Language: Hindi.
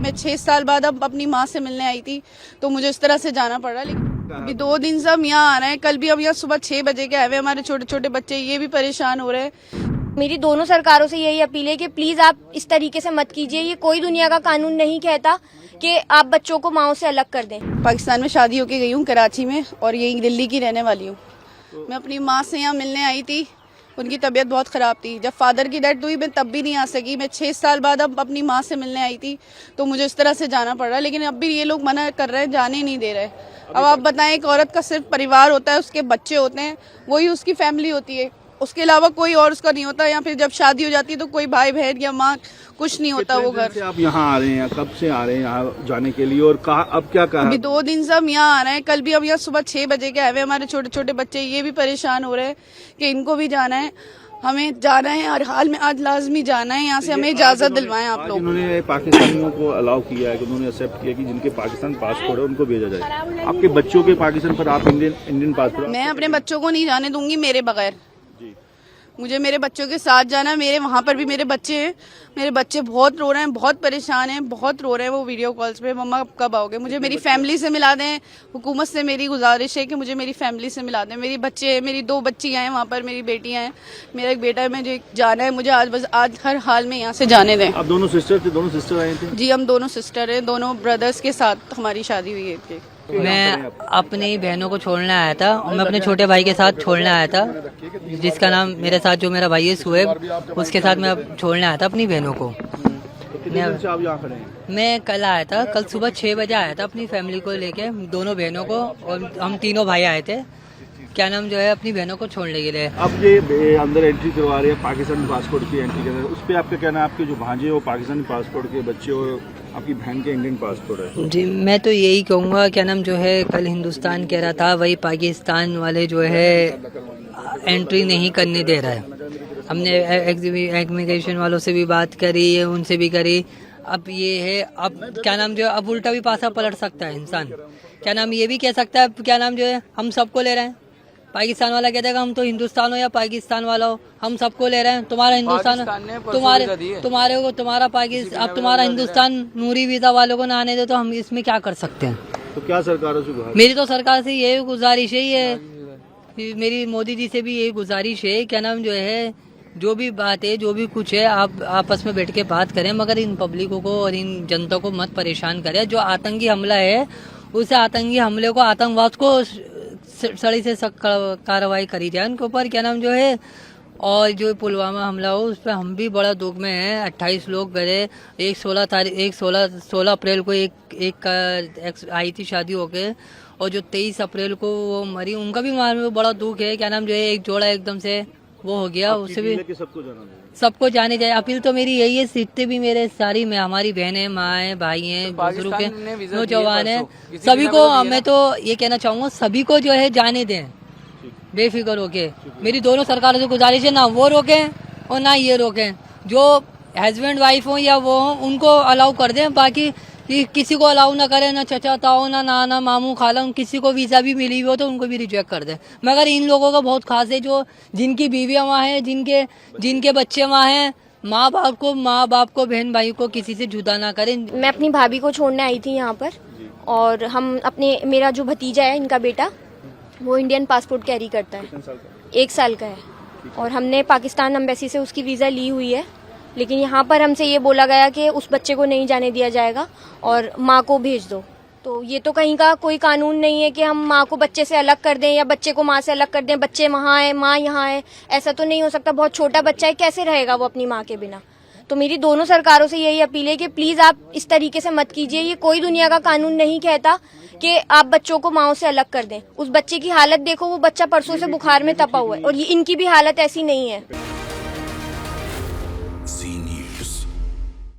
मैं 6 साल बाद अब अपनी माँ से मिलने आई थी, तो मुझे इस तरह से जाना पड़ा। लेकिन अभी 2 दिन से हम यहाँ आ रहे हैं। कल भी हम यहाँ सुबह 6 बजे के आए हुए। हमारे छोटे छोटे बच्चे ये भी परेशान हो रहे हैं। मेरी दोनों सरकारों से यही अपील है कि प्लीज आप इस तरीके से मत कीजिए। ये कोई दुनिया का कानून नहीं कहता कि आप बच्चों को माओ से अलग कर दें। पाकिस्तान में शादी होके गई हूँ, कराची में, और यही दिल्ली की रहने वाली हूँ। मैं अपनी माँ से यहाँ मिलने आई थी। उनकी तबीयत बहुत ख़राब थी। जब फादर की डेथ हुई मैं तब भी नहीं आ सकी। मैं 6 साल बाद अब अपनी माँ से मिलने आई थी, तो मुझे इस तरह से जाना पड़ रहा है। लेकिन अब भी ये लोग मना कर रहे हैं, जाने नहीं दे रहे। अब आप बताएं, एक औरत का सिर्फ परिवार होता है, उसके बच्चे होते हैं, वही उसकी फैमिली होती है, उसके अलावा कोई और उसका नहीं होता। या फिर जब शादी हो जाती है तो कोई भाई बहन या माँ कुछ नहीं होता वो घर। आप यहाँ आ रहे हैं, कब से आ रहे हैं यहाँ जाने के लिए, और कहा अब क्या कहा? अभी 2 दिन से हम यहाँ आ रहे हैं। कल भी हम यहाँ सुबह 6 बजे के आए हुए। हमारे छोटे छोटे बच्चे ये भी परेशान हो रहे हैं कि इनको भी जाना है, हमें जाना है, हर हाल में आज लाजमी जाना है यहाँ से। हमें इजाजत दिलवाएं आप लोग। उन्होंने पाकिस्तानियों को अलाउ किया है कि उन्होंने एक्सेप्ट किया कि जिनके पाकिस्तान पासपोर्ट है उनको भेजा जाए। आपके बच्चों के पाकिस्तान पर आप इंडियन पासपोर्ट? मैं अपने बच्चों को नहीं जाने दूंगी मेरे बगैर। मुझे मेरे बच्चों के साथ जाना है। मेरे वहाँ पर भी मेरे बच्चे हैं। मेरे बच्चे बहुत रो रहे हैं, बहुत परेशान हैं, बहुत रो रहे हैं। वो वीडियो कॉल्स पे, मम्मा कब आओगे, मुझे मेरी फैमिली से मिला दें। हुकूमत से मेरी गुजारिश है कि मुझे मेरी फैमिली से मिला दें। मेरी बच्चे, मेरी 2 बच्चियाँ हैं वहाँ पर, मेरी बेटियाँ हैं, मेरा एक बेटा है। मुझे जाना है, मुझे आज हर हाल में यहाँ से जाने दें। आप दोनों सिस्टर थे? दोनों सिस्टर आए थे? जी, हम दोनों सिस्टर हैं। दोनों ब्रदर्स के साथ हमारी शादी हुई है। मैं अपनी बहनों को छोड़ने आया था, और मैं अपने छोटे भाई के साथ छोड़ने आया था, जिसका नाम मेरे साथ जो मेरा भाई है सुहेब, उसके साथ मैं छोड़ने आया था अपनी बहनों को। मैं कल आया था, कल सुबह 6 बजे आया था अपनी फैमिली को लेके, दोनों बहनों को, और हम तीनों भाई आए थे, क्या नाम जो है, अपनी बहनों को छोड़ने के लिए। अब ये अंदर एंट्री करवा रहे हैं पाकिस्तानी पासपोर्ट की एंट्री कर, उस पर आपका कहना है? आपके जो भांजे वो पाकिस्तानी पासपोर्ट के बच्चे और आपकी बहन के इंडियन पासपोर्ट है। जी, मैं तो यही कहूँगा, क्या नाम जो है, कल हिंदुस्तान कह रहा था, वही पाकिस्तान वाले जो है एंट्री नहीं करने दे रहा है। हमने इमिग्रेशन वालों से भी बात करी है, उनसे भी करी। अब ये है, अब क्या नाम जो है, अब उल्टा भी पासा पलट सकता है इंसान। क्या नाम ये भी कह सकता है, क्या नाम जो है, हम सबको ले रहे हैं। पाकिस्तान वाला कहता है हम तो हिंदुस्तान हो या पाकिस्तान वाला हो, हम सबको ले रहे हैं। तुम्हारा हिंदुस्तान, तुम्हारा पाकिस्तान, अब तुम्हारा हिंदुस्तान नूरी वीजा वालों को ना आने दे, तो हम इसमें क्या कर सकते हैं? तो क्या सरकारों से? मेरी तो सरकार से यही गुजारिश है, मेरी मोदी जी से भी यही गुजारिश है, क्या नाम जो है, जो भी बात है, जो भी कुछ है, आप आपस में बैठ के बात करें, मगर इन पब्लिकों को और इन जनता को मत परेशान करें। जो आतंकी हमला है, उस आतंकी हमले को, आतंकवाद को सड़ी से सख्त कार्रवाई करी जाए उनके ऊपर, क्या नाम जो है। और जो पुलवामा हमला हो, उस पर हम भी बड़ा दुख में हैं। 28 लोग गए, 16 अप्रैल को एक आई थी शादी होके, और जो 23 अप्रैल को वो मरी, उनका भी बड़ा दुख है। क्या नाम जो है, एक जोड़ा एकदम से वो हो गया, उससे भी सबको जाने जाए। अपील तो मेरी यही है, सीटते भी मेरे सारी में हमारी बहनें, माँ है, भाई हैं, बुजुर्ग हैं, नौजवान हैं, सभी को मैं तो ये कहना चाहूँगा, सभी को जो है जाने दें बेफिक्र होके। मेरी दोनों सरकारों से गुजारिश है, ना वो रोकें और ना ये रोकें। जो हस्बैंड वाइफ हो या वो हो, उनको अलाउ कर दें, बाकी किसी को अलाउ ना करें, ना चचा ताऊ, ना नाना मामू खाला, किसी को वीज़ा भी मिली हुई हो तो उनको भी रिजेक्ट कर दें। मगर इन लोगों का बहुत खास है, जो जिनकी बीवियाँ वहाँ हैं, जिनके बच्चे वहाँ हैं, माँ बाप को बहन भाई को किसी से जुदा ना करें। मैं अपनी भाभी को छोड़ने आई थी यहाँ पर, और हम मेरा जो भतीजा है, इनका बेटा, वो इंडियन पासपोर्ट कैरी करता है, 1 साल का है, और हमने पाकिस्तान एम्बेसी से उसकी वीज़ा ली हुई है। लेकिन यहाँ पर हमसे ये बोला गया कि उस बच्चे को नहीं जाने दिया जाएगा और माँ को भेज दो। तो ये तो कहीं का कोई कानून नहीं है कि हम माँ को बच्चे से अलग कर दें या बच्चे को माँ से अलग कर दें। बच्चे वहाँ है, माँ यहाँ है, ऐसा तो नहीं हो सकता। बहुत छोटा बच्चा है, कैसे रहेगा वो अपनी माँ के बिना? तो मेरी दोनों सरकारों से यही अपील है कि प्लीज आप इस तरीके से मत कीजिए। ये कोई दुनिया का कानून नहीं कहता कि आप बच्चों को माओ से अलग कर दें। उस बच्चे की हालत देखो, वो बच्चा परसों से बुखार में तपा हुआ है, और ये इनकी भी हालत ऐसी नहीं है।